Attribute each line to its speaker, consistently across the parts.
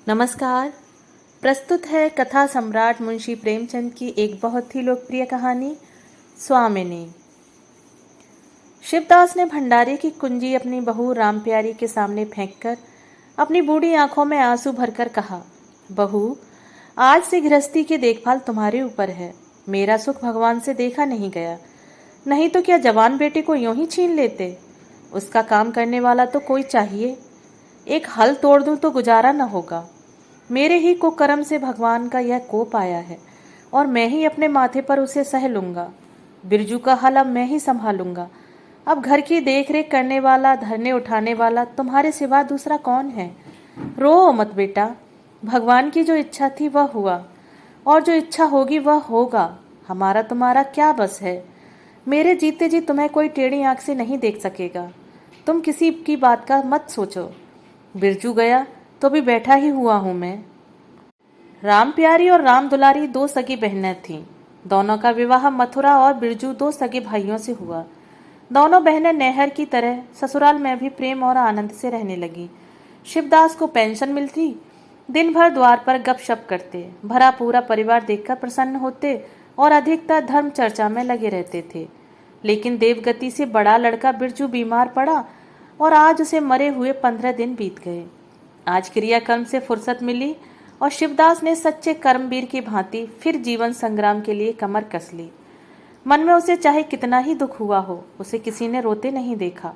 Speaker 1: नमस्कार। प्रस्तुत है कथा सम्राट मुंशी प्रेमचंद की एक बहुत ही लोकप्रिय कहानी स्वामिनी। शिवदास ने भंडारे की कुंजी अपनी बहू रामप्यारी के सामने फेंककर अपनी बूढ़ी आंखों में आंसू भरकर कहा, बहू, आज से गृहस्थी की देखभाल तुम्हारे ऊपर है। मेरा सुख भगवान से देखा नहीं गया, नहीं तो क्या जवान बेटे को यूं ही छीन लेते। उसका काम करने वाला तो कोई चाहिए। एक हल तोड़ दूं तो गुजारा न होगा। मेरे ही कुकर्म से भगवान का यह कोप आया है और मैं ही अपने माथे पर उसे सह लूंगा। बिरजू का हल अब मैं ही संभालूंगा। अब घर की देख रेख करने वाला, धरने उठाने वाला तुम्हारे सिवा दूसरा कौन है। रो मत बेटा, भगवान की जो इच्छा थी वह हुआ और जो इच्छा होगी वह होगा। हमारा तुम्हारा क्या बस है। मेरे जीते जी तुम्हें कोई टेढ़ी आंख से नहीं देख सकेगा। तुम किसी की बात का मत सोचो। बिरजू गया तो भी बैठा ही हुआ हूं मैं। राम प्यारी और राम दुलारी दो सगी बहनें थीं। दोनों का विवाह मथुरा और बिरजू दो सगे भाइयों से हुआ। दोनों बहनें नहर की तरह ससुराल में भी प्रेम और आनंद से रहने लगी। शिवदास को पेंशन मिलती। दिन भर द्वार पर गपशप करते, भरा पूरा परिवार देखकर प्रसन्न होते और अधिकतर धर्म चर्चा में लगे रहते थे। लेकिन देवगति से बड़ा लड़का बिरजू बीमार पड़ा और आज उसे मरे हुए 15 दिन बीत गए। आज क्रियाकर्म से फुर्सत मिली और शिवदास ने सच्चे कर्मवीर की भांति फिर जीवन संग्राम के लिए कमर कस ली। मन में उसे चाहे कितना ही दुख हुआ हो, उसे किसी ने रोते नहीं देखा।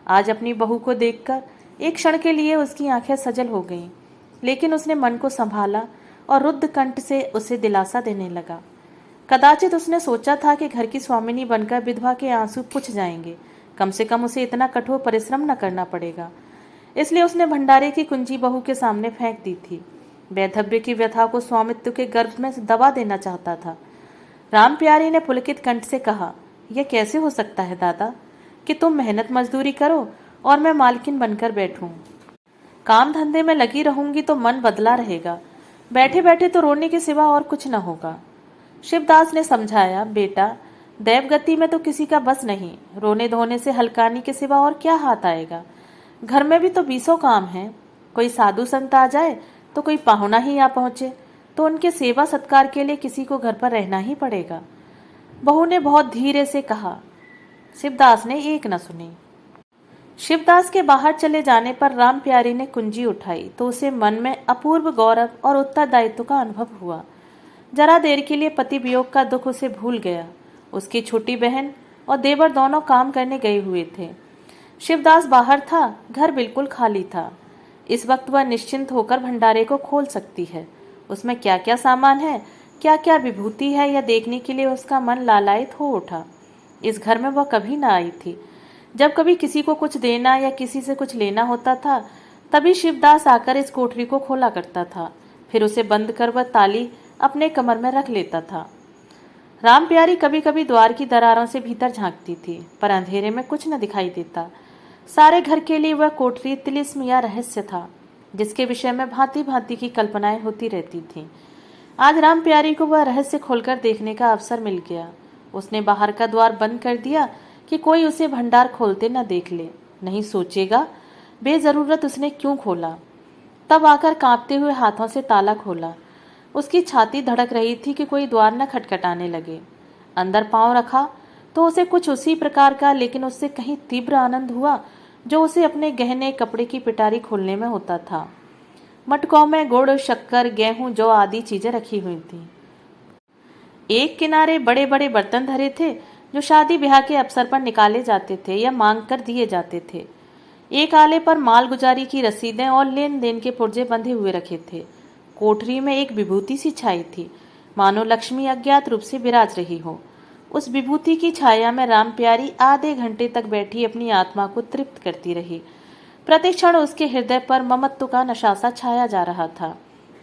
Speaker 1: आज अपनी बहू को देखकर एक क्षण के लिए उसकी आंखें सजल हो गईं, लेकिन उसने मन को संभाला और रुद्ध कंठ से उसे दिलासा देने लगा। कदाचित उसने सोचा था कि घर की स्वामिनी बनकर विधवा के आंसू पुछ जाएंगे, कम से कम उसे इतना कठोर परिश्रम न करना पड़ेगा। इसलिए उसने भंडारे की कुंजी बहू के सामने फेंक दी थी। वैधव्य की व्यथा को स्वामित्व के गर्भ में दबा देना चाहता था। राम प्यारी ने पुलकित कंठ से कहा, यह कैसे हो सकता है दादा कि तुम मेहनत मजदूरी करो और मैं मालकिन बनकर बैठूं। काम धंधे में लगी रहूंगी तो मन बदला रहेगा, बैठे बैठे तो रोने के सिवा और कुछ न होगा। शिवदास ने समझाया, बेटा, दैवगति में तो किसी का बस नहीं। रोने धोने से हलकानी के सिवा और क्या हाथ आएगा। घर में भी तो 20 काम हैं। कोई साधु संत आ जाए तो कोई पाहुना ही आ पहुंचे तो उनके सेवा सत्कार के लिए किसी को घर पर रहना ही पड़ेगा। बहू ने बहुत धीरे से कहा। शिवदास ने एक न सुनी। शिवदास के बाहर चले जाने पर राम प्यारी ने कुंजी उठाई तो उसे मन में अपूर्व गौरव और उत्तरदायित्व का अनुभव हुआ। जरा देर के लिए पति वियोग का दुख उसे भूल गया। उसकी छोटी बहन और देवर दोनों काम करने गए हुए थे। शिवदास बाहर था, घर बिल्कुल खाली था। इस वक्त वह निश्चिंत होकर भंडारे को खोल सकती है। उसमें क्या क्या सामान है, क्या क्या विभूति है, यह देखने के लिए उसका मन लालायित हो उठा। इस घर में वह कभी न आई थी। जब कभी किसी को कुछ देना या किसी से कुछ लेना होता था, तभी शिवदास आकर इस कोठरी को खोला करता था। फिर उसे बंद कर वह ताली अपने कमर में रख लेता था। राम प्यारी कभी कभी द्वार की दरारों से भीतर झांकती थी, पर अंधेरे में कुछ न दिखाई देता। सारे घर के लिए वह कोठरी तिलिस्म या रहस्य था, जिसके विषय में भांति भांति की कल्पनाएं होती रहती थीं। आज राम प्यारी को वह रहस्य खोलकर देखने का अवसर मिल गया। उसने बाहर का द्वार बंद कर दिया कि कोई उसे भंडार खोलते न देख ले, नहीं सोचेगा बेजरूरत उसने क्यों खोला। तब आकर कांपते हुए हाथों से ताला खोला। उसकी छाती धड़क रही थी कि कोई द्वार न खटखटाने लगे। अंदर पांव रखा तो उसे कुछ उसी प्रकार का, लेकिन उससे कहीं तीव्र आनंद हुआ जो उसे अपने गहने कपड़े की पिटारी खोलने में होता था। मटकों में गुड़, शक्कर, गेहूं, जौ आदि चीजें रखी हुई थीं। एक किनारे बड़े बड़े बर्तन धरे थे जो शादी ब्याह के अवसर पर निकाले जाते थे या मांग कर दिए जाते थे। एक आले पर मालगुजारी की रसीदें और लेन देन के पुर्जे बंधे हुए रखे थे। कोठरी में एक विभूति सी छाई थी, मानो लक्ष्मी अज्ञात रूप से विराज रही हो। उस विभूति की छाया में राम प्यारी आधे घंटे तक बैठी अपनी आत्मा को तृप्त करती रही। प्रतिक्षण उसके हृदय पर ममत्व का नशासा छाया जा रहा था।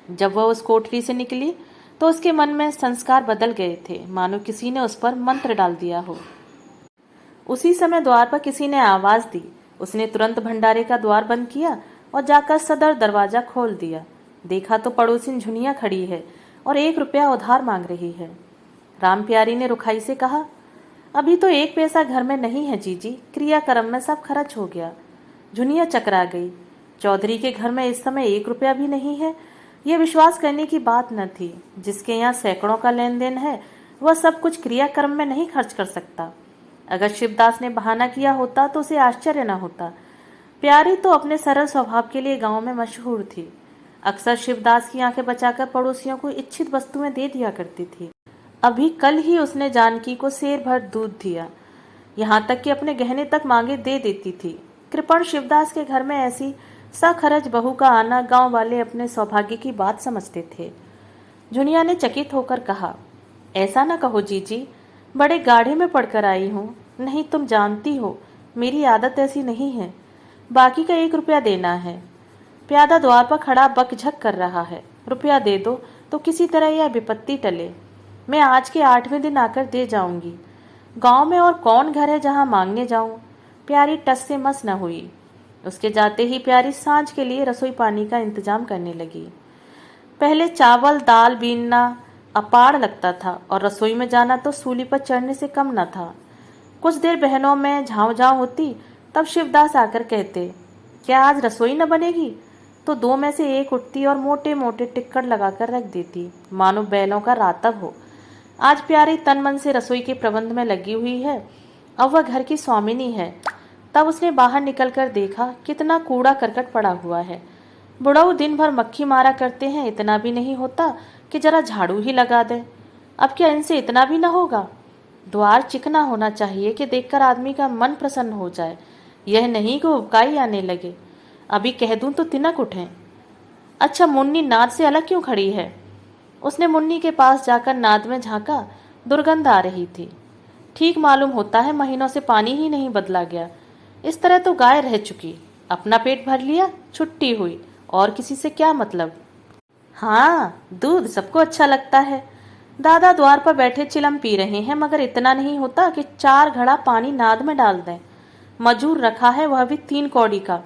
Speaker 1: जब वह उस कोठरी से निकली तो उसके मन में संस्कार बदल गए थे, मानो किसी ने उस पर मंत्र डाल दिया हो। उसी समय द्वार पर किसी ने आवाज दी। उसने तुरंत भंडारे का द्वार बंद किया और जाकर सदर दरवाजा खोल दिया। देखा तो पड़ोसिन झुनिया खड़ी है और 1 रुपया उधार मांग रही है। राम प्यारी ने रुखाई से कहा, अभी तो 1 पैसा घर में नहीं है जीजी, क्रियाक्रम में सब खर्च हो गया। झुनिया चकरा गई। चौधरी के घर में इस समय 1 रुपया भी नहीं है यह विश्वास करने की बात न थी। जिसके यहाँ सैकड़ों का लेन देन है वह सब कुछ क्रियाक्रम में नहीं खर्च कर सकता। अगर शिवदास ने बहाना किया होता तो उसे आश्चर्य न होता। प्यारी तो अपने सरल स्वभाव के लिए गांव में मशहूर थी। अक्सर शिवदास की आंखें बचाकर पड़ोसियों को इच्छित वस्तुएं दे दिया करती थी। अभी कल ही उसने जानकी को सेर भर दूध दिया, यहाँ तक कि अपने गहने तक मांगे दे देती थी। कृपण शिवदास के घर में ऐसी सखरज बहू का आना गांव वाले अपने सौभाग्य की बात समझते थे। झुनिया ने चकित होकर कहा, ऐसा न कहो जीजी, बड़े गाढ़े में पड़कर आई हूँ। नहीं, तुम जानती हो मेरी आदत ऐसी नहीं है। बाकी का 1 रुपया देना है। प्यादा द्वार पर खड़ा बकझक कर रहा है। रुपया दे दो तो किसी तरह यह विपत्ति टले। मैं आज के 8वें दिन आकर दे जाऊंगी। गांव में और कौन घर है जहां मांगने जाऊं। प्यारी टस से मस न हुई। उसके जाते ही प्यारी सांझ के लिए रसोई पानी का इंतजाम करने लगी। पहले चावल दाल बीनना अपाड़ लगता था और रसोई में जाना तो सूली पर चढ़ने से कम न था। कुछ देर बहनों में झाँव झाँव होती, तब शिवदास आकर कहते, क्या आज रसोई न बनेगी? तो 2 में से एक उठती और मोटे मोटे टिक्कड़ लगाकर रख देती, मानो बैलों का रातब हो। आज प्यारी तन मन से रसोई के प्रबंध में लगी हुई है। अब वह घर की स्वामिनी है। तब उसने बाहर निकलकर देखा कितना कूड़ा करकट पड़ा हुआ है। बुढ़ऊ दिन भर मक्खी मारा करते हैं, इतना भी नहीं होता कि जरा झाड़ू ही लगा दे। अब क्या इनसे इतना भी न होगा? द्वार चिकना होना चाहिए कि देखकर आदमी का मन प्रसन्न हो जाए, यह नहीं कि उबकाई आने लगे। अभी कह दूं तो तिनक उठें। अच्छा, मुन्नी नाद से अलग क्यों खड़ी है? उसने मुन्नी के पास जाकर नाद में झांका। दुर्गंध आ रही थी। ठीक मालूम होता है महीनों से पानी ही नहीं बदला गया। इस तरह तो गाय रह चुकी। अपना पेट भर लिया, छुट्टी हुई, और किसी से क्या मतलब। हाँ, दूध सबको अच्छा लगता है। दादा द्वार पर बैठे चिलम पी रहे हैं, मगर इतना नहीं होता कि 4 घड़ा पानी नाद में डाल दें। मजूर रखा है, वह भी 3 कौड़ी का।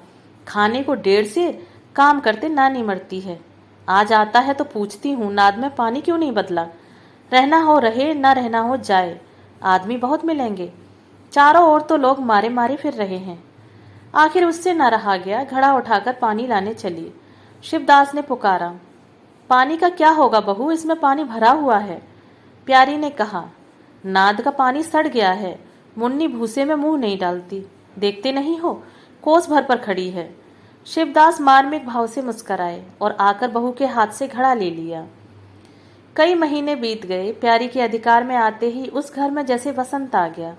Speaker 1: खाने को 1.5 से, काम करते नानी मरती है। आज आता है तो पूछती हूँ, नाद में पानी क्यों नहीं बदला? रहना हो रहे, न रहना हो जाए। आदमी बहुत मिलेंगे। चारों ओर तो लोग मारे मारे फिर रहे हैं। आखिर उससे न रहा गया, घड़ा उठाकर पानी लाने चली। शिवदास ने पुकारा, पानी का क्या होगा बहू, इसमें पानी भरा हुआ है। प्यारी ने कहा, नाद का पानी सड़ गया है। मुन्नी भूसे में मुंह नहीं डालती, देखते नहीं हो, कोस भर पर खड़ी है। शिवदास मार्मिक भाव से मुस्कराए और आकर बहू के हाथ से घड़ा ले लिया। कई महीने बीत गए। प्यारी के अधिकार में आते ही उस घर में जैसे वसंत आ गया।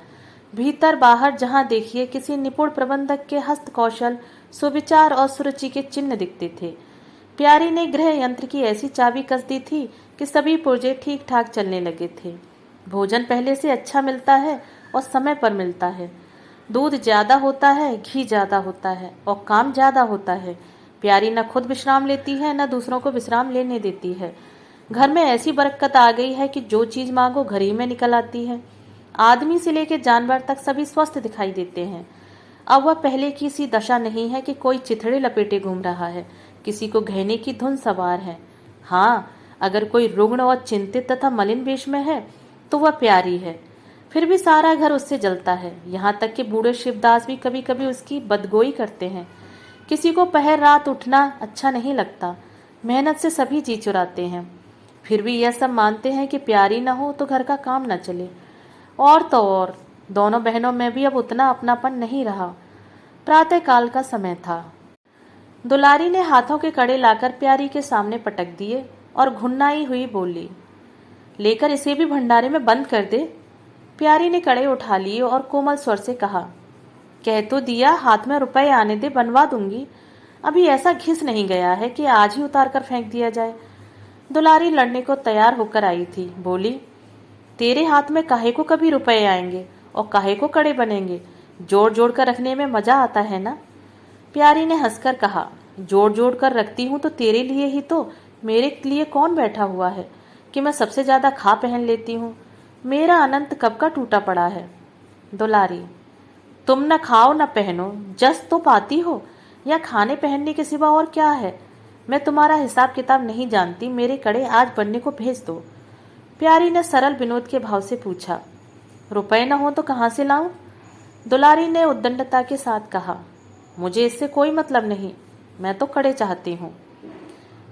Speaker 1: भीतर बाहर जहां देखिए किसी निपुण प्रबंधक के हस्त कौशल, सुविचार और सुरुचि के चिन्ह दिखते थे। प्यारी ने गृह यंत्र की ऐसी चाबी कस दी थी कि सभी पुर्जे ठीक ठाक चलने लगे थे। भोजन पहले से अच्छा मिलता है और समय पर मिलता है। दूध ज्यादा होता है, घी ज्यादा होता है और काम ज्यादा होता है। प्यारी न खुद विश्राम लेती है, न दूसरों को विश्राम लेने देती है। घर में ऐसी बरकत आ गई है कि जो चीज मांगो घर ही में निकल आती है। आदमी से लेकर जानवर तक सभी स्वस्थ दिखाई देते हैं। अब वह पहले की सी दशा नहीं है कि कोई चिथड़े लपेटे घूम रहा है, किसी को गहने की धुन सवार है। हाँ, अगर कोई रुग्ण और चिंतित तथा मलिन वेश में है तो वह प्यारी है। फिर भी सारा घर उससे जलता है। यहाँ तक कि बूढ़े शिवदास भी कभी कभी उसकी बदगोई करते हैं। किसी को पहर रात उठना अच्छा नहीं लगता। मेहनत से सभी जी चुराते हैं, फिर भी यह सब मानते हैं कि प्यारी न हो तो घर का काम न चले। और तो और दोनों बहनों में भी अब उतना अपनापन नहीं रहा। प्रातः काल का समय था। दुलारी ने हाथों के कड़े लाकर प्यारी के सामने पटक दिए और घुन्नाई हुई बोली, लेकर इसे भी भंडारे में बंद कर दे। प्यारी ने कड़े उठा लिए और कोमल स्वर से कहा, कह तो दिया, हाथ में रुपए आने दे, बनवा दूंगी। अभी ऐसा घिस नहीं गया है कि आज ही उतार कर फेंक दिया जाए। दुलारी लड़ने को तैयार होकर आई थी। बोली, तेरे हाथ में काहे को कभी रुपए आएंगे और काहे को कड़े बनेंगे? जोड़ जोड़ कर रखने में मजा आता है ना। प्यारी ने हंसकर कहा, जोड़ जोड़ कर रखती हूँ तो तेरे लिए ही तो, मेरे लिए कौन बैठा हुआ है कि मैं सबसे ज्यादा खा पहन लेती हूँ। मेरा अनंत कब का टूटा पड़ा है। दुलारी, तुम न खाओ न पहनो, जस तो पाती हो, या खाने पहनने के सिवा और क्या है। मैं तुम्हारा हिसाब किताब नहीं जानती, मेरे कड़े आज बनने को भेज दो। प्यारी ने सरल विनोद के भाव से पूछा, रुपए न हो तो कहाँ से लाऊं? दुलारी ने उद्दंडता के साथ कहा, मुझे इससे कोई मतलब नहीं, मैं तो कड़े चाहती हूँ।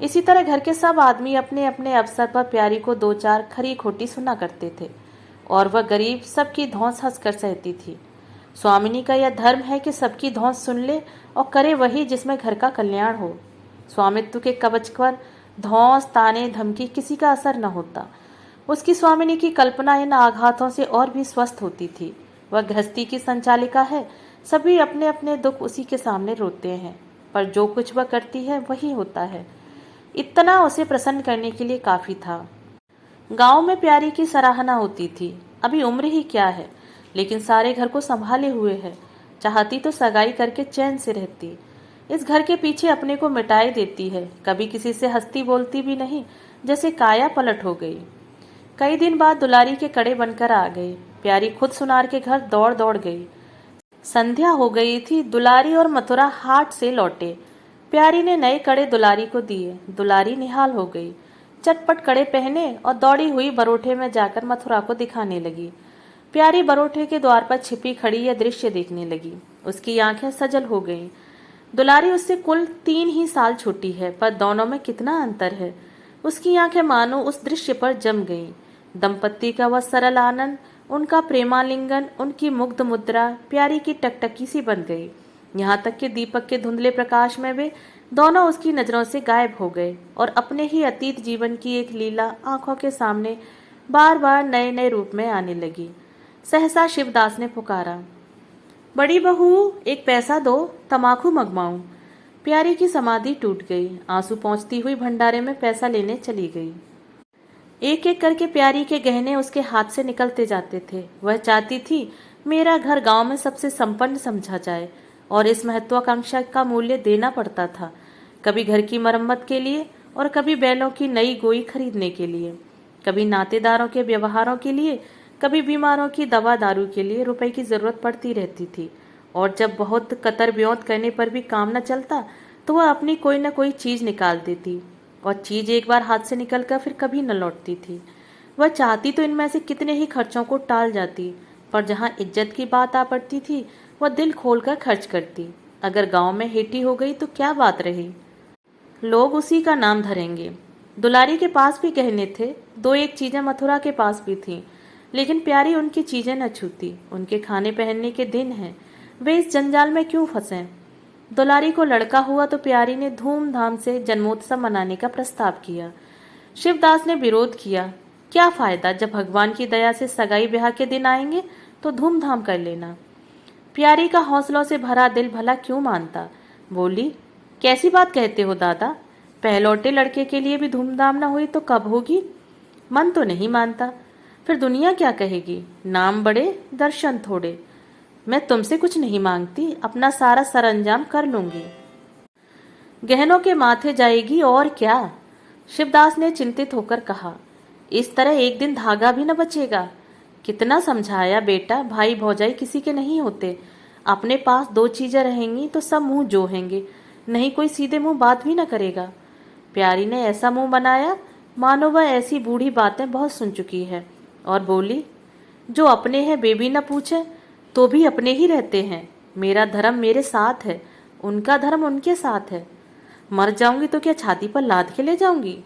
Speaker 1: इसी तरह घर के सब आदमी अपने अपने अवसर पर प्यारी को दो चार खरी खोटी सुना करते थे और वह गरीब सबकी धौंस हंसकर सहती थी। स्वामिनी का यह धर्म है कि सबकी धौंस सुन ले और करे वही जिसमें घर का कल्याण हो। स्वामित्व के कवच पर धौंस, ताने, धमकी किसी का असर न होता। उसकी स्वामिनी की कल्पना इन आघातों से और भी स्वस्थ होती थी। वह गृहस्थी की संचालिका है, सभी अपने अपने दुख उसी के सामने रोते हैं, पर जो कुछ वह करती है वही होता है। इतना उसे प्रसन्न करने के लिए काफी था। गांव में प्यारी की सराहना होती थी। अभी उम्र ही क्या है, लेकिन सारे घर को संभाले हुए है। चाहती तो सगाई करके चैन से रहती। इस घर के पीछे अपने को मिटाए देती है। कभी किसी से हंसती बोलती भी नहीं, जैसे काया पलट हो गई। कई दिन बाद दुलारी के कड़े बनकर आ गए। प्यारी खुद सुनार के घर दौड़ दौड़ गई। संध्या हो गई थी। दुलारी और मथुरा हाट से लौटे। प्यारी ने नए कड़े दुलारी को दिए। दुलारी निहाल हो गई। चटपट कड़े पहने और दौड़ी हुई बरोठे में जाकर मथुरा को दिखाने लगी। प्यारी बरोठे के द्वार पर छिपी खड़ी यह दृश्य देखने लगी। उसकी आंखें सजल हो गईं। दुलारी उससे कुल 3 ही साल छोटी है, पर दोनों में कितना अंतर है। उसकी आंखें मानो उस दृश्य पर जम गईं। दंपत्ति का वह सरल आनंद, उनका प्रेमालिंगन, उनकी मुग्ध मुद्रा प्यारी की टकटकी सी बन गई। यहाँ तक कि दीपक के धुंधले प्रकाश में वे दोनों उसकी नजरों से गायब हो गए और अपने ही अतीत जीवन की एक लीला आंखों के सामने बार बार नए नए रूप में आने लगी। सहसा शिवदास ने पुकारा, बड़ी बहू, एक पैसा दो, तमाकू मंगवाऊं। प्यारी की समाधि टूट गई। आंसू पहुंचती हुई भंडारे में पैसा लेने चली गई। एक एक करके प्यारी के गहने उसके हाथ से निकलते जाते थे। वह चाहती थी मेरा घर गांव में सबसे संपन्न समझा जाए, और इस महत्वाकांक्षा का मूल्य देना पड़ता था। कभी घर की मरम्मत के लिए और कभी बैलों की नई गोई खरीदने के लिए, कभी नातेदारों के व्यवहारों के लिए, कभी बीमारों की दवा दारू के लिए रुपए की जरूरत पड़ती रहती थी। और जब बहुत कतर ब्योंत करने पर भी काम न चलता तो वह अपनी कोई न कोई चीज निकाल देती, और चीज एक बार हाथ से निकलकर फिर कभी न लौटती थी। वह चाहती तो इनमें से कितने ही खर्चों को टाल जाती, पर जहाँ इज्जत की बात आ पड़ती थी वह दिल खोलकर खर्च करती। अगर गांव में हेटी हो गई तो क्या बात रही, लोग उसी का नाम धरेंगे। दुलारी के पास भी गहने थे। 2-1 चीजें मथुरा के पास भी थीं, लेकिन प्यारी उनकी चीजें न छूती। उनके खाने पहनने के दिन हैं, वे इस जंजाल में क्यों फंसे। दुलारी को लड़का हुआ तो प्यारी ने धूमधाम से जन्मोत्सव मनाने का प्रस्ताव किया। शिवदास ने विरोध किया। क्या फायदा, जब भगवान की दया से सगाई ब्याह के दिन आएंगे तो धूमधाम कर लेना। प्यारी का हौसलों से भरा दिल भला क्यों मानता। बोली, कैसी बात कहते हो दादा, पहलौटे लड़के के लिए भी धूमधाम न हुई तो कब होगी। मन तो नहीं मानता, फिर दुनिया क्या कहेगी। नाम बड़े, दर्शन थोड़े। मैं तुमसे कुछ नहीं मांगती, अपना सारा सरंजाम कर लूंगी। गहनों के माथे जाएगी और क्या, शिवदास ने चिंतित होकर कहा। इस तरह एक दिन धागा भी न बचेगा। कितना समझाया बेटा, भाई भौजाई किसी के नहीं होते। अपने पास 2 चीजें रहेंगी तो सब मुंह जोहेंगे, नहीं कोई सीधे मुंह बात भी न करेगा। प्यारी ने ऐसा मुंह बनाया मानो वह ऐसी बूढ़ी बातें बहुत सुन चुकी है, और बोली, जो अपने हैं वे भी न पूछे तो भी अपने ही रहते हैं। मेरा धर्म मेरे साथ है, उनका धर्म उनके साथ है। मर जाऊंगी तो क्या छाती पर लाद के ले जाऊंगी।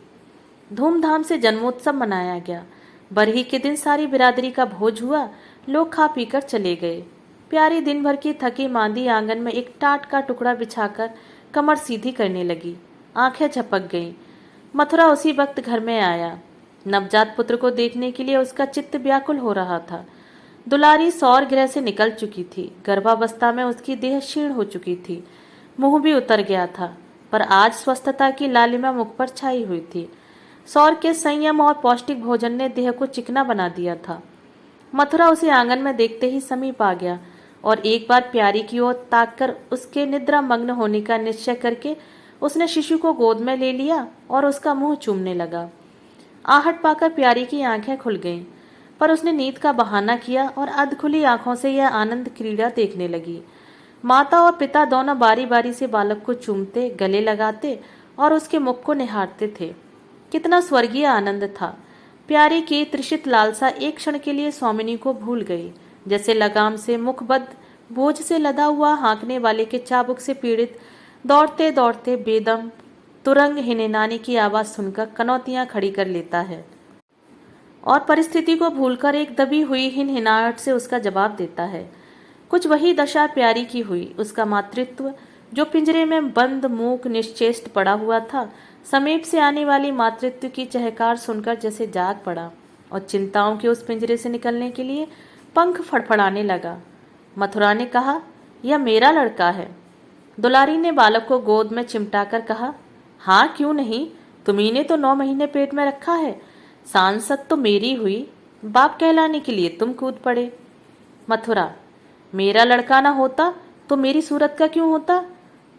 Speaker 1: धूमधाम से जन्मोत्सव मनाया गया। बरही के दिन सारी बिरादरी का भोज हुआ। लोग खा पीकर चले गए। प्यारी दिन भर की थकी मांदी आंगन में एक टाट का टुकड़ा बिछाकर कमर सीधी करने लगी। आंखें झपक गईं। मथुरा उसी वक्त घर में आया। नवजात पुत्र को देखने के लिए उसका चित्त व्याकुल हो रहा था। दुलारी सौर गृह से निकल चुकी थी। गर्भावस्था में उसकी देह क्षीण हो चुकी थी। मुंह भी उतर गया था, पर आज स्वस्थता की लालिमा मुख पर छाई हुई थी। सौर के संयम और पौष्टिक भोजन ने देह को चिकना बना दिया था। मथुरा उसे आंगन में देखते ही समीप आ गया और एक बार प्यारी की ओर ताककर उसके निद्रा मग्न होने का निश्चय करके उसने शिशु को गोद में ले लिया और उसका मुंह चूमने लगा। आहट पाकर प्यारी की आंखें खुल गईं, पर उसने नींद का बहाना किया और अधखुली आंखों से यह आनंद क्रीड़ा देखने लगी। माता और पिता दोनों बारी बारी से बालक को चूमते, गले लगाते और उसके मुख को निहारते थे। कितना स्वर्गीय आनंद था। प्यारी की त्रिषित लालसा एक क्षण के लिए स्वामिनी को भूल गई। जैसे लगाम से मुखबद्ध, बोझ से लदा हुआ हाँकने वाले के चाबुक से पीड़ित दौड़ते दौड़ते बेदम तुरंग हिनहिनाने की आवाज सुनकर कनौतियां खड़ी कर लेता है और परिस्थिति को भूलकर एक दबी हुई हिनहिनाहट से उसका जवाब देता है। कुछ वही दशा प्यारी की हुई। उसका मातृत्व जो पिंजरे में बंद मूक निश्चेष्ट पड़ा हुआ था, समीप से आने वाली मातृत्व की चहकार सुनकर जैसे जाग पड़ा और चिंताओं के उस पिंजरे से निकलने के लिए पंख फड़फड़ाने लगा। मथुरा ने कहा, यह मेरा लड़का है। दुलारी ने बालक को गोद में चिमटाकर कहा, हाँ क्यों नहीं, तुम्ही ने तो 9 महीने पेट में रखा है। सांसद तो मेरी हुई, बाप कहलाने के लिए तुम कूद पड़े। मथुरा, मेरा लड़का ना होता तो मेरी सूरत का क्यों होता?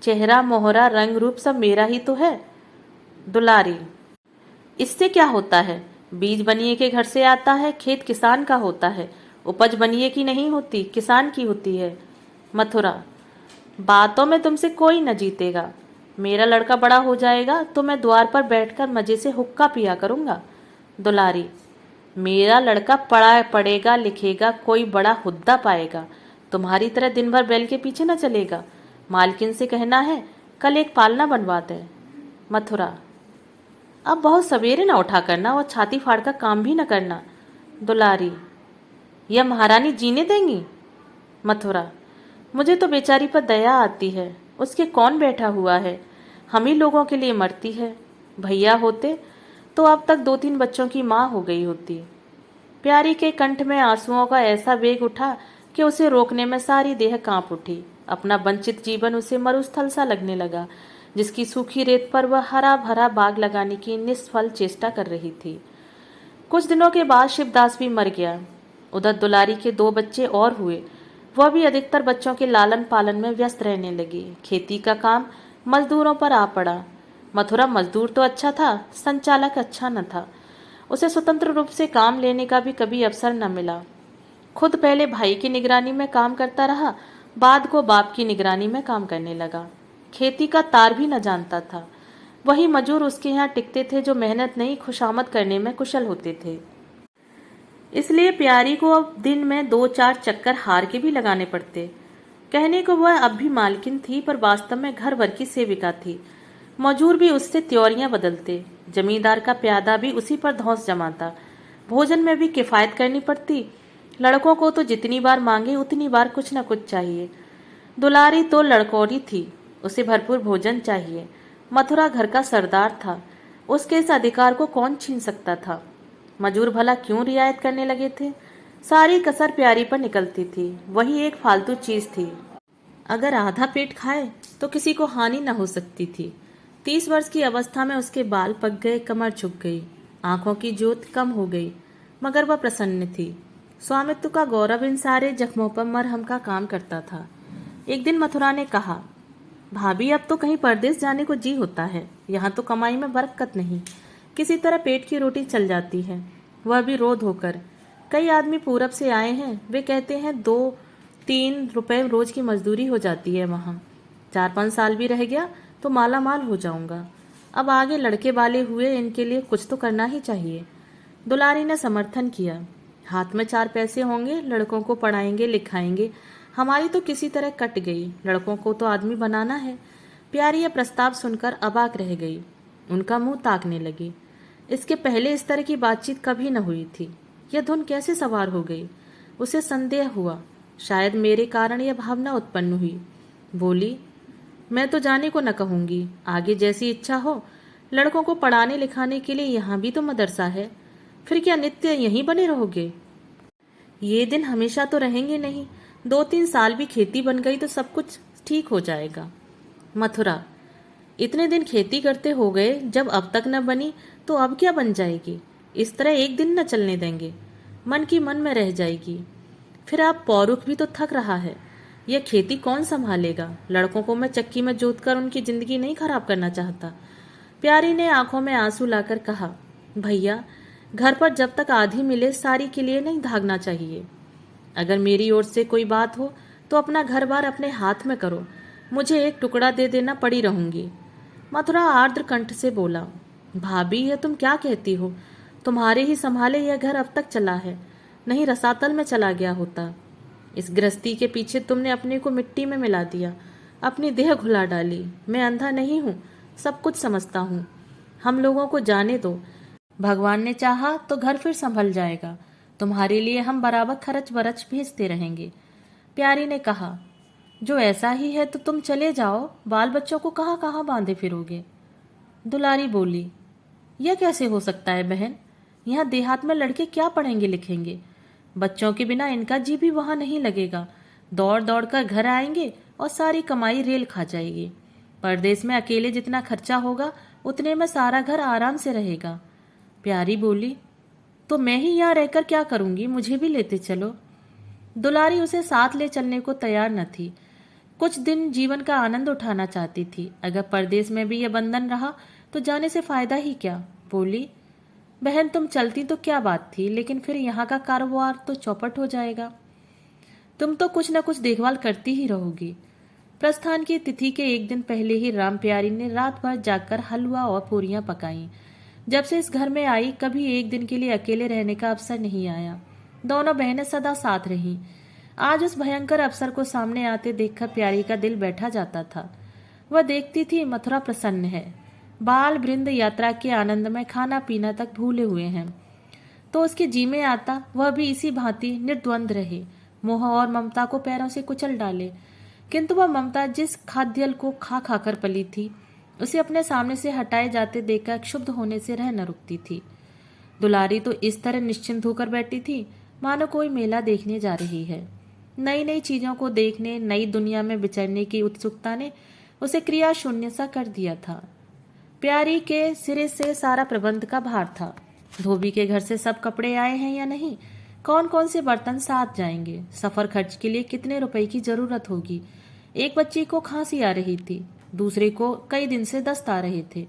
Speaker 1: चेहरा मोहरा रंग रूप सब मेरा ही तो है। दुलारी, इससे क्या होता है? बीज बनिए के घर से आता है, खेत किसान का होता है, उपज बनिए की नहीं होती, किसान की होती है। मथुरा, बातों में तुमसे कोई न जीतेगा। मेरा लड़का बड़ा हो जाएगा तो मैं द्वार पर बैठकर मजे से हुक्का पिया करूंगा। दुलारी, मेरा लड़का पढ़ेगा लिखेगा, कोई बड़ा हुद्दा पाएगा, तुम्हारी तरह दिन भर बैल के पीछे न चलेगा। मालकिन से कहना है कल एक पालना बनवा दे। मथुरा, अब बहुत सवेरे न उठा करना और छाती फाड़ कर काम भी न करना। दुलारी, यह महारानी जीने देंगी? मथुरा, मुझे तो बेचारी पर दया आती है, उसके कौन बैठा हुआ है, हम ही लोगों के लिए मरती है। भैया होते तो अब तक 2-3 बच्चों की माँ हो गई होती। प्यारी के कंठ में आंसुओं का ऐसा वेग उठा कि उसे रोकने में सारी देह कांप उठी। अपना वंचित जीवन उसे मरुस्थल सा लगने लगा, जिसकी सूखी रेत पर वह हरा भरा बाग लगाने की निष्फल चेष्टा कर रही थी। कुछ दिनों के बाद शिवदास भी मर गया। उधर दुलारी के 2 बच्चे और हुए। वह भी अधिकतर बच्चों के लालन पालन में व्यस्त रहने लगी। खेती का काम मजदूरों पर आ पड़ा। मथुरा मजदूर तो अच्छा था, संचालक अच्छा न था। उसे स्वतंत्र रूप से काम लेने का भी कभी अवसर न मिला। खुद पहले भाई की निगरानी में काम करता रहा, बाद को बाप की निगरानी में काम करने लगा। खेती का तार भी न जानता था। वही मजूर उसके यहाँ टिकते थे जो मेहनत नहीं खुशामद करने में कुशल होते थे। इसलिए प्यारी को अब दिन में 2-4 चक्कर हार के भी लगाने पड़ते। कहने को वह अब भी मालकिन थी, पर वास्तव में घर भर की सेविका थी। मजूर भी उससे त्योरियां बदलते, जमींदार का प्यादा भी उसी पर धौंस जमाता। भोजन में भी किफायत करनी पड़ती। लड़कों को तो जितनी बार मांगे उतनी बार कुछ न कुछ चाहिए। दुलारी तो लड़कोरी थी, उसे भरपूर भोजन चाहिए। मथुरा घर का सरदार था, उसके इस अधिकार को कौन छीन सकता था? मजूर भला क्यों रियायत करने लगे थे? सारी कसर प्यारी पर निकलती थी। वही एक फालतू चीज थी, अगर आधा पेट खाए तो किसी को हानि न हो सकती थी। 30 वर्ष की अवस्था में उसके बाल पक गए, कमर झुक गई, आंखों की ज्योत कम हो गई, मगर वह प्रसन्न थी। स्वामित्व का गौरव इन सारे जख्मों पर मरहम का काम करता था। एक दिन मथुरा ने कहा, भाभी अब तो कहीं परदेश जाने को जी होता है, यहाँ तो कमाई में बरकत नहीं, किसी तरह पेट की रोटी चल जाती है, वह भी रो धोकर। कई आदमी पूरब से आए हैं, वे कहते हैं 2-3 रुपए रोज की मजदूरी हो जाती है वहाँ। 4-5 साल भी रह गया तो माला माल हो जाऊंगा। अब आगे लड़के वाले हुए, इनके लिए कुछ तो करना ही चाहिए। दुलारी ने समर्थन किया, हाथ में 4 पैसे होंगे, लड़कों को पढ़ाएंगे लिखाएंगे, हमारी तो किसी तरह कट गई, लड़कों को तो आदमी बनाना है। प्यारी यह प्रस्ताव सुनकर अबाक रह गई, उनका मुंह ताकने लगी। इसके पहले इस तरह की बातचीत कभी न हुई थी। यह धुन कैसे सवार हो गई? उसे संदेह हुआ, शायद मेरे कारण यह भावना उत्पन्न हुई। बोली, मैं तो जाने को न कहूंगी, आगे जैसी इच्छा हो। लड़कों को पढ़ाने लिखाने के लिए यहाँ भी तो मदरसा है, फिर क्या नित्य यहीं बने रहोगे? ये दिन हमेशा तो रहेंगे नहीं, 2-3 साल भी खेती बन गई तो सब कुछ ठीक हो जाएगा। मथुरा, इतने दिन खेती करते हो गए, जब अब तक न बनी तो अब क्या बन जाएगी? इस तरह एक दिन न चलने देंगे, मन की मन में रह जाएगी। फिर आप पौरुख भी तो थक रहा है, यह खेती कौन संभालेगा? लड़कों को मैं चक्की में जोत कर उनकी जिंदगी नहीं खराब करना चाहता। प्यारी ने आंखों में आंसू लाकर कहा, भैया घर पर जब तक आधी मिले सारी के लिए नहीं भागना चाहिए। अगर मेरी ओर से कोई बात हो तो अपना घर बार अपने हाथ में करो, मुझे एक टुकड़ा दे देना, पड़ी रहूंगी। मथुरा आर्द्र कंठ से बोला, भाभी यह तुम क्या कहती हो? तुम्हारे ही संभाले यह घर अब तक चला है, नहीं रसातल में चला गया होता। इस गृहस्थी के पीछे तुमने अपने को मिट्टी में मिला दिया, अपनी देह घुला डाली। मैं अंधा नहीं हूँ, सब कुछ समझता हूँ। हम लोगों को जाने दो, भगवान ने चाहा तो घर फिर संभल जाएगा। तुम्हारे लिए हम बराबर खर्च बरच भेजते रहेंगे। प्यारी ने कहा, जो ऐसा ही है तो तुम चले जाओ, बाल बच्चों को कहाँ कहाँ बांधे फिरोगे। दुलारी बोली, यह कैसे हो सकता है बहन? यहाँ देहात में लड़के क्या पढ़ेंगे लिखेंगे? बच्चों के बिना इनका जी भी वहां नहीं लगेगा। दौड़ दौड़ कर घर आएंगे और सारी कमाई रेल खा जाएगी। परदेश में अकेले जितना खर्चा होगा उतने में सारा घर आराम से रहेगा। प्यारी बोली, तो मैं ही यहाँ रहकर क्या करूंगी, मुझे भी लेते चलो। दुलारी उसे साथ ले चलने को तैयार न थी। कुछ दिन जीवन का आनंद उठाना चाहती थी। अगर परदेश में भी यह बंधन रहा तो जाने से फायदा ही क्या। बोली, बहन तुम चलती तो क्या बात थी, लेकिन फिर यहाँ का कारोबार तो चौपट हो जाएगा। तुम तो कुछ न कुछ देखभाल करती ही रहोगी। प्रस्थान की तिथि के एक दिन पहले ही राम प्यारी ने रात भर जागकर हलवा और पूरियां पकाई। जब से इस घर में आई कभी एक दिन के लिए अकेले रहने का अवसर नहीं आया। दोनों बहनें सदा साथ रहीं। आज उस भयंकर अवसर को सामने आते देखकर प्यारी का दिल बैठा जाता था। वह देखती थी मथुरा प्रसन्न है, बाल वृंद यात्रा के आनंद में खाना पीना तक भूले हुए हैं। तो उसके जी में आता वह भी इसी भांति निर्द्वंद रहे, मोह और ममता को पैरों से कुचल डाले। किंतु वह ममता जिस खाद्यल को खा खाकर पली थी, उसे अपने सामने से हटाए जाते देखकर क्षुब्ध होने से रह न रुकती थी। दुलारी तो इस तरह निश्चिंत होकर बैठी थी मानो कोई मेला देखने जा रही है। नई नई चीजों को देखने, नई दुनिया में विचरने की उत्सुकता ने उसे क्रिया शून्य सा कर दिया था। प्यारी के सिरे से सारा प्रबंध का भार था। धोबी के घर से सब कपड़े आए हैं या नहीं, कौन कौन से बर्तन साथ जाएंगे, सफर खर्च के लिए कितने रुपए की जरूरत होगी। एक बच्ची को खांसी आ रही थी, दूसरे को कई दिन से दस्त आ रहे थे।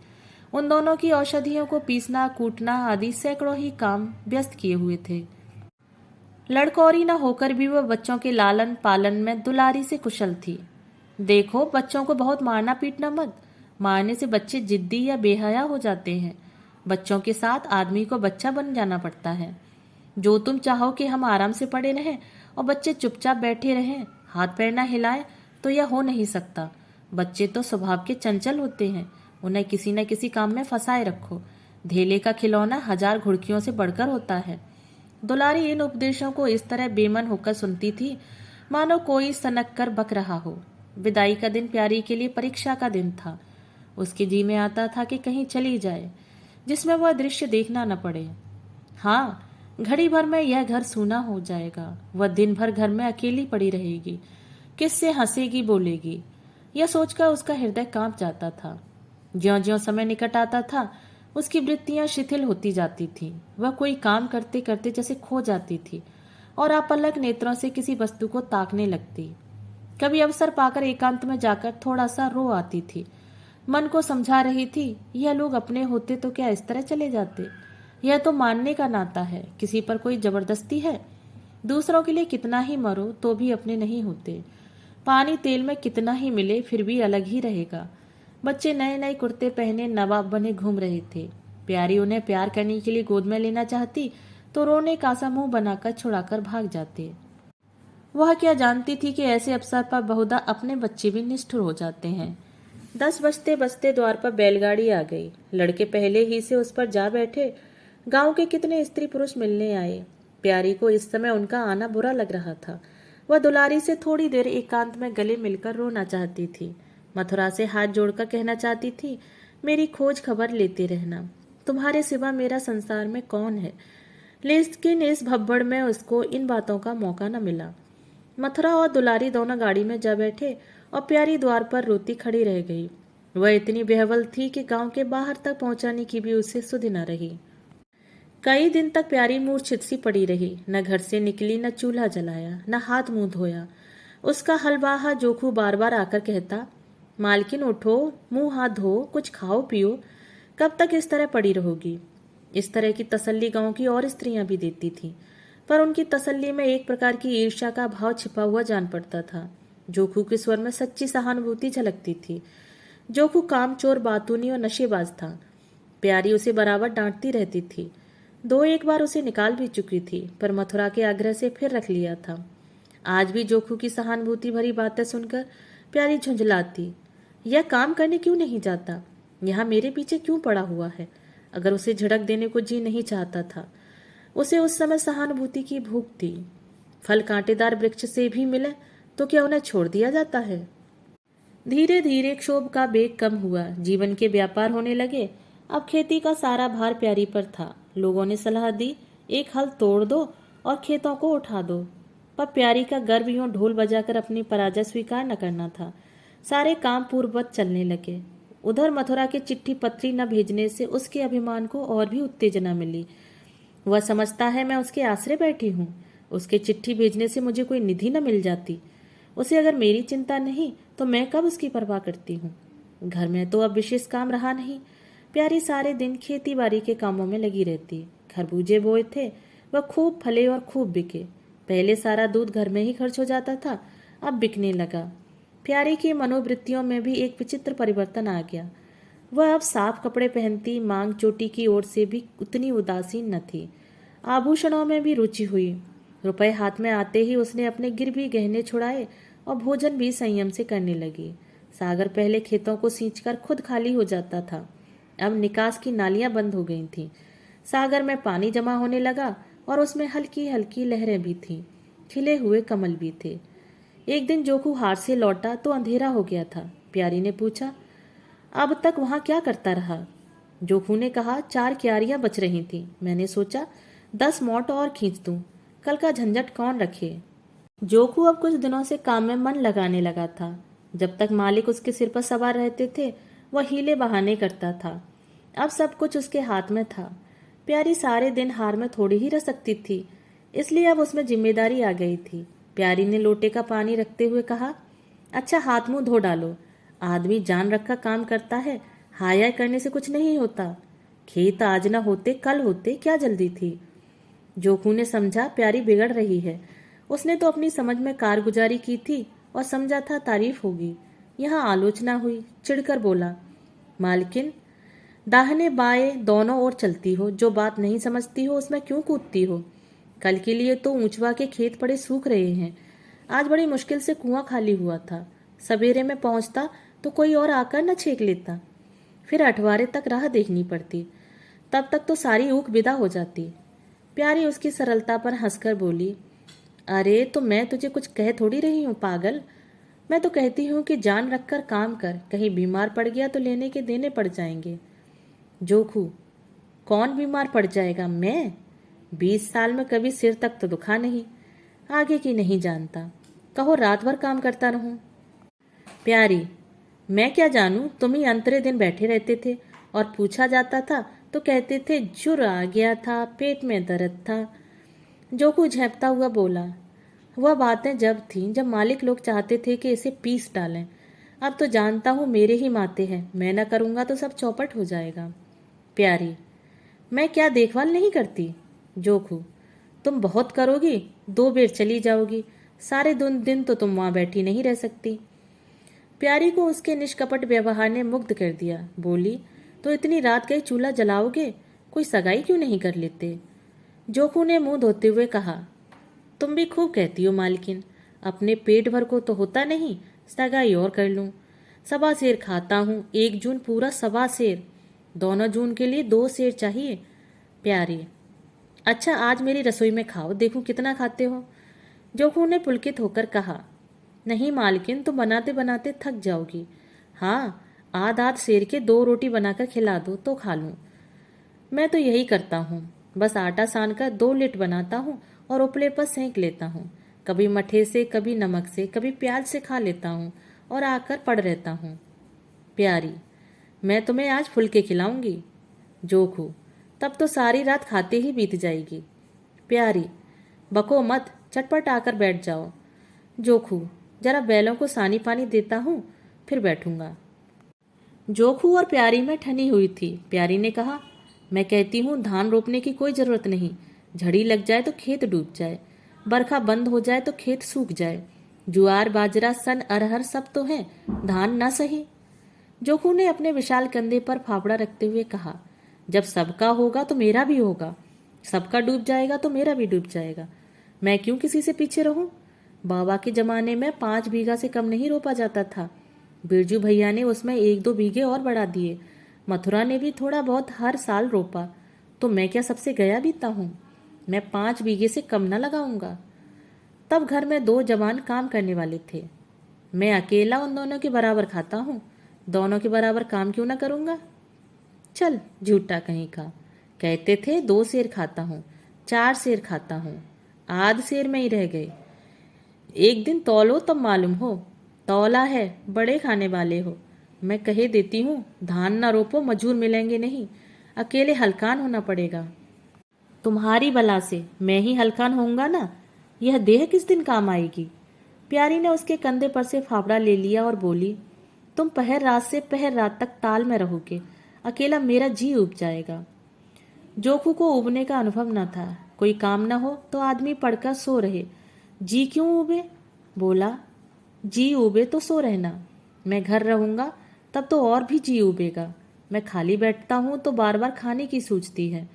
Speaker 1: उन दोनों की औषधियों को पीसना कूटना आदि सैकड़ों ही काम व्यस्त किए हुए थे। लड़कोरी न होकर भी वह बच्चों के लालन पालन में दुलारी से कुशल थी। देखो, बच्चों को बहुत मारना पीटना मत। मारने से बच्चे जिद्दी या बेहया हो जाते हैं। बच्चों के साथ आदमी को बच्चा बन जाना पड़ता है। जो तुम चाहो कि हम आराम से पड़े रहें और बच्चे चुपचाप बैठे रहें, हाथ पैर न हिलाएं, तो यह हो नहीं सकता। बच्चे तो स्वभाव के चंचल होते हैं, उन्हें किसी न किसी काम में फंसाए रखो। धेले का खिलौना 1000 घुड़कियों से बढ़कर होता है। दुलारी इन उपदेशों को इस तरह बेमन होकर सुनती थी मानो कोई सनक कर बक रहा हो। विदाई का दिन प्यारी के लिए परीक्षा का दिन था। उसके जी में आता था कि कहीं चली जाए जिसमें वह दृश्य देखना न पड़े। हाँ, घड़ी भर में यह घर सूना हो जाएगा। वह दिन भर घर में अकेली पड़ी रहेगी, किससे हंसेगी बोलेगी, यह सोचकर उसका हृदय कांप जाता था। ज्यों ज्यों समय निकट आता था उसकी वृत्तियां शिथिल होती जाती थीं। वह कोई काम करते करते जैसे खो जाती थी और अपलक नेत्रों से किसी वस्तु को ताकने लगती। कभी अवसर पाकर एकांत में जाकर थोड़ा सा रो आती थी। मन को समझा रही थी, यह लोग अपने होते तो क्या इस तरह चले जाते। यह तो मानने का नाता है, किसी पर कोई जबरदस्ती है। दूसरों के लिए कितना ही मरो तो भी अपने नहीं होते। पानी तेल में कितना ही मिले फिर भी अलग ही रहेगा। बच्चे नए नए कुर्ते पहने नवाब बने घूम रहे थे। प्यारी उन्हें प्यार करने के लिए गोद में लेना चाहती तो रोने का सा मुंह बनाकर छुड़ाकर भाग जाते। वह क्या जानती थी कि ऐसे अवसर पर बहुधा अपने बच्चे भी निष्ठुर हो जाते हैं। 10 बजते बजते द्वार पर बैलगाड़ी आ गई। लड़के पहले ही से उस पर जा बैठे। गांव के कितने स्त्री पुरुष मिलने आए। प्यारी को इस समय उनका आना बुरा लग रहा था। वह दुलारी से थोड़ी देर एकांत में गले मिलकर रोना चाहती थी। मथुरा से हाथ जोड़कर कहना चाहती थी, मेरी खोज खबर लेते रहना, तुम्हारे सिवा मेरा संसार में कौन है। लेकिन इस भब्बड़ में उसको इन बातों का मौका न मिला। मथुरा और दुलारी दोनों गाड़ी में जा बैठे और प्यारी द्वार पर रोती खड़ी रह गई। वह इतनी बेहवल थी कि गांव के बाहर तक पहुंचाने की भी उसे सुधि न रही। कई दिन तक प्यारी मूर्छित सी पड़ी रही। न घर से निकली, न चूल्हा जलाया, न हाथ मुंह धोया। उसका हलवाहा जोखू बार बार आकर कहता, मालकिन उठो, मुंह हाथ धो, कुछ खाओ पियो, कब तक इस तरह पड़ी रहोगी। इस तरह की तसल्ली गांव की और स्त्रियां भी देती थीं, पर उनकी तसल्ली में एक प्रकार की ईर्ष्या का भाव छिपा हुआ जान पड़ता था। जोखू के स्वर में सच्ची सहानुभूति झलकती थी। जोखू कामचोर, बातूनी और नशेबाज था। प्यारी उसे बराबर डांटती रहती थी। 2-1 बार उसे निकाल भी चुकी थी, पर मथुरा के आग्रह से फिर रख लिया था। आज भी जोखू की सहानुभूति भरी बातें सुनकर प्यारी झुंझलाती। यह काम करने क्यों नहीं जाता? यहाँ मेरे पीछे क्यों पड़ा हुआ है? अगर उसे झड़क देने को जी नहीं चाहता था। उसे उस समय सहानुभूति की भूख थी। फल कांटेदार वृक्ष से भी मिले तो क्या उन्हें छोड़ दिया जाता है? धीरे धीरे क्षोभ का बेग कम हुआ, जीवन के व्यापार होने लगे। अब खेती का सारा भार प्यारी पर था। लोगों ने सलाह दी, एक हल तोड़ दो और खेतों को उठा दो। पर प्यारी का गर्व यूं ढोल बजाकर अपनी पराजय स्वीकार न करना था। सारे काम पूर्ववत चलने लगे। उधर मथुरा के चिट्ठी पत्री न भेजने से उसके अभिमान को और भी उत्तेजना मिली। वह समझता है मैं उसके आश्रय बैठी हूँ। उसके चिट्ठी भेजने से मुझे कोई निधि न मिल जाती। उसे अगर मेरी चिंता नहीं तो मैं कब उसकी परवाह करती हूँ। घर में तो अब विशेष काम रहा नहीं। प्यारी सारे दिन खेती बाड़ी के कामों में लगी रहती। खरबूजे बोए थे, वह खूब फले और खूब बिके। पहले सारा दूध घर में ही खर्च हो जाता था, अब बिकने लगा। प्यारी की मनोवृत्तियों में भी एक विचित्र परिवर्तन आ गया। वह अब साफ कपड़े पहनती, मांग चोटी की ओर से भी उतनी उदासीन न थी। आभूषणों में भी रुचि हुई। रुपए हाथ में आते ही उसने अपने गिरवी गहने छुड़ाए और भोजन भी संयम से करने लगी। सागर पहले खेतों को सींचकर खुद खाली हो जाता था, अब निकास की नालियां बंद हो गई थीं। सागर में पानी जमा होने लगा और उसमें हल्की हल्की लहरें भी थीं। खिले हुए कमल भी थे। एक दिन जोखू हाट से लौटा तो अंधेरा हो गया था। प्यारी ने पूछा, अब तक वहां क्या करता रहा? जोखू ने कहा, 4 क्यारियां बच रही थी। मैंने सोचा 10 मोट और खींच दूं, कल का झंझट कौन रखे। जोखू अब कुछ दिनों से काम में मन लगाने लगा था। जब तक मालिक उसके सिर पर सवार रहते थे वह हीले बहाने करता था। अब सब कुछ उसके हाथ में था। प्यारी सारे दिन हार में थोड़ी ही रह सकती थी, इसलिए अब उसमें जिम्मेदारी आ गई थी। प्यारी ने लोटे का पानी रखते हुए कहा, अच्छा हाथ मुंह धो डालो। आदमी जान रखा काम करता है, हाय हाय करने से कुछ नहीं होता। खेत आज न होते कल होते, क्या जल्दी थी। जोखू ने समझा प्यारी बिगड़ रही है। उसने तो अपनी समझ में कारगुजारी की थी और समझा था तारीफ होगी। यहाँ आलोचना हुई। चिढ़कर बोला, मालकिन, दाहिने बाएं दोनों ओर चलती हो, जो बात नहीं समझती हो उसमें क्यों कूदती हो? कल के लिए तो ऊंचवा के खेत पड़े सूख रहे हैं। आज बड़ी मुश्किल से कुआं खाली हुआ था। सवेरे में पहुंचता तो कोई और आकर न छेक लेता। फिर अठवारे तक राह देखनी पड़ती, तब तक तो सारी ऊख विदा हो जाती। प्यारी उसकी सरलता पर हंसकर बोली, अरे तो मैं तुझे कुछ कह थोड़ी रही हूँ पागल। मैं तो कहती हूँ कि जान रखकर काम कर, कहीं बीमार पड़ गया तो लेने के देने पड़ जाएंगे। जोखू, कौन बीमार पड़ जाएगा? मैं 20 साल में कभी सिर तक तो दुखा नहीं, आगे की नहीं जानता। कहो रात भर काम करता रहूं। प्यारी, मैं क्या जानूं, तुम ही अंतरे दिन बैठे रहते थे और पूछा जाता था तो कहते थे जुर आ गया था, पेट में दर्द था। जोखू झेंपता हुआ बोला, वह बातें जब थीं जब मालिक लोग चाहते थे कि इसे पीस डालें। अब तो जानता हूँ मेरे ही माते हैं, मैं न करूँगा तो सब चौपट हो जाएगा। प्यारी, मैं क्या देखभाल नहीं करती? जोखू, तुम बहुत करोगी, 2 बेर चली जाओगी, सारे दिन तो तुम वहां बैठी नहीं रह सकती। प्यारी को उसके निष्कपट व्यवहार ने मुग्ध कर दिया। बोली, तो इतनी रात गई चूल्हा जलाओगे? कोई सगाई क्यों नहीं कर लेते? जोखू ने मुंह धोते हुए कहा, तुम भी खूब कहती हो मालकिन, अपने पेट भर को तो होता नहीं, सगाई और कर लूं। 1.25 सेर खाता हूँ, 1 जून पूरा 1.25 सेर, दोनों जून के लिए 2 सेर चाहिए। प्यारी, अच्छा आज मेरी रसोई में खाओ, देखूं कितना खाते हो। जोखू ने पुलकित होकर कहा, नहीं मालकिन, तुम बनाते बनाते थक जाओगी। हाँ, आध सेर के 2 रोटी बनाकर खिला दो तो खा लूं। मैं तो यही करता हूँ, बस आटा सान कर 2 लिट बनाता हूँ और उपले पर सेंक लेता हूँ। कभी मठे से, कभी नमक से, कभी प्याज से खा लेता हूँ और आकर पड़ रहता हूँ। प्यारी, मैं तुम्हें आज फुलके खिलाऊंगी। जोखू, तब तो सारी रात खाते ही बीत जाएगी। प्यारी, बको मत, चटपट आकर बैठ जाओ। जोखू, जरा बैलों को सानी पानी देता हूँ, फिर बैठूंगा। जोखू और प्यारी में ठनी हुई थी। प्यारी ने कहा, मैं कहती हूँ धान रोपने की कोई जरूरत नहीं, झड़ी लग जाए तो खेत डूब जाए, बरखा बंद हो जाए तो खेत सूख जाए। जुआर बाजरा सन अरहर सब तो है, धान ना सही। जोखू ने अपने विशाल कंधे पर फावड़ा रखते हुए कहा, जब सबका होगा तो मेरा भी होगा, सबका डूब जाएगा तो मेरा भी डूब जाएगा। मैं क्यों किसी से पीछे रहूं? बाबा के जमाने में 5 बीघा से कम नहीं रोपा जाता था। बिरजू भैया ने उसमें 1-2 बीघे और बढ़ा दिए। मथुरा ने भी थोड़ा बहुत हर साल रोपा, तो मैं क्या सबसे गया बीता हूँ? मैं 5 बीघे से कम न लगाऊंगा। तब घर में 2 जवान काम करने वाले थे। मैं अकेला उन दोनों के बराबर खाता हूँ, दोनों के बराबर काम क्यों ना करूँगा? चल झूठा कहीं का। कहते थे 2 सेर खाता हूँ, 4 सेर खाता हूँ, आध सेर में ही रह गए। एक दिन तौलो तब मालूम हो। तौला है, बड़े खाने वाले हो। मैं कहे देती हूँ, धान ना रोपो, मजूर मिलेंगे नहीं, अकेले हलकान होना पड़ेगा। तुम्हारी बला से मैं ही हलकान होऊंगा ना, यह देह किस दिन काम आएगी? प्यारी ने उसके कंधे पर से फावड़ा ले लिया और बोली, तुम पहर रात से पहर रात तक ताल में रहोगे, अकेला मेरा जी उब जाएगा। जोखू को उबने का अनुभव न था। कोई काम न हो तो आदमी पड़कर सो रहे, जी क्यों उबे? बोला, जी उबे तो सो रहना। मैं घर रहूंगा तब तो और भी जी उबेगा। मैं खाली बैठता हूं तो बार बार खाने की सूझती है।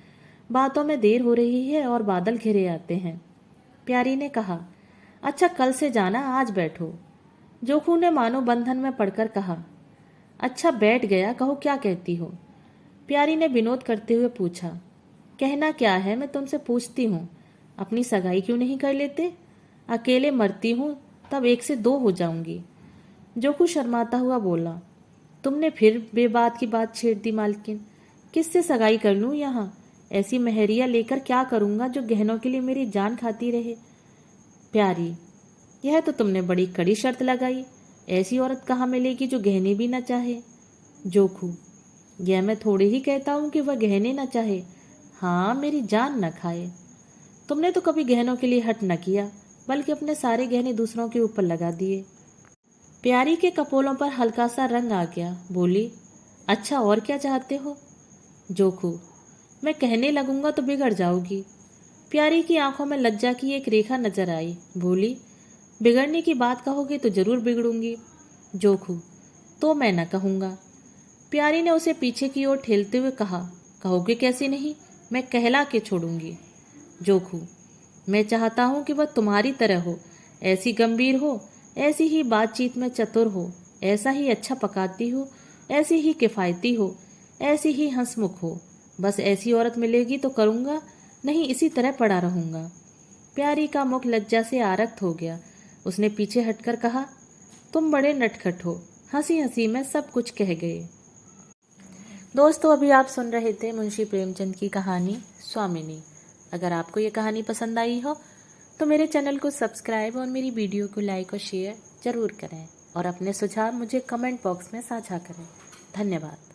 Speaker 1: बातों में देर हो रही है और बादल घिरे आते हैं। प्यारी ने कहा, अच्छा कल से जाना, आज बैठो। जोखू ने मानो बंधन में पड़कर कहा, अच्छा बैठ गया, कहो क्या कहती हो? प्यारी ने विनोद करते हुए पूछा, कहना क्या है, मैं तुमसे पूछती हूँ, अपनी सगाई क्यों नहीं कर लेते? अकेले मरती हूँ तब 1 से 2 हो जाऊंगी। जोखू शर्माता हुआ बोला, तुमने फिर बेबात की बात छेड़ दी मालकिन। किससे सगाई कर लूँ यहाँ? ऐसी मेहरिया लेकर क्या करूँगा जो गहनों के लिए मेरी जान खाती रहे? प्यारी, यह तो तुमने बड़ी कड़ी शर्त लगाई। ऐसी औरत कहाँ मिलेगी जो गहने भी न चाहे? जोखू, यह मैं थोड़े ही कहता हूँ कि वह गहने न चाहे, हाँ मेरी जान न खाए। तुमने तो कभी गहनों के लिए हट न किया, बल्कि अपने सारे गहने दूसरों के ऊपर लगा दिए। प्यारी के कपोलों पर हल्का सा रंग आ गया। बोली, अच्छा और क्या चाहते हो? जोखू, मैं कहने लगूंगा तो बिगड़ जाओगी। प्यारी की आंखों में लज्जा की एक रेखा नजर आई। बोली, बिगड़ने की बात कहोगे तो जरूर बिगड़ूंगी। जोखू, तो मैं न कहूँगा। प्यारी ने उसे पीछे की ओर ठेलते हुए कहा, कहोगे कैसे नहीं, मैं कहला के छोड़ूंगी। जोखू, मैं चाहता हूँ कि वह तुम्हारी तरह हो, ऐसी गंभीर हो, ऐसी ही बातचीत में चतुर हो, ऐसा ही अच्छा पकाती हो, ऐसी ही किफ़ायती हो, ऐसी ही हंसमुख हो। बस ऐसी औरत मिलेगी तो करूँगा, नहीं इसी तरह पड़ा रहूँगा। प्यारी का मुख लज्जा से आरक्त हो गया। उसने पीछे हटकर कहा, तुम बड़े नटखट हो, हंसी हंसी में सब कुछ कह गए। दोस्तों, अभी आप सुन रहे थे मुंशी प्रेमचंद की कहानी स्वामिनी। अगर आपको ये कहानी पसंद आई हो तो मेरे चैनल को सब्सक्राइब और मेरी वीडियो को लाइक और शेयर जरूर करें और अपने सुझाव मुझे कमेंट बॉक्स में साझा करें। धन्यवाद।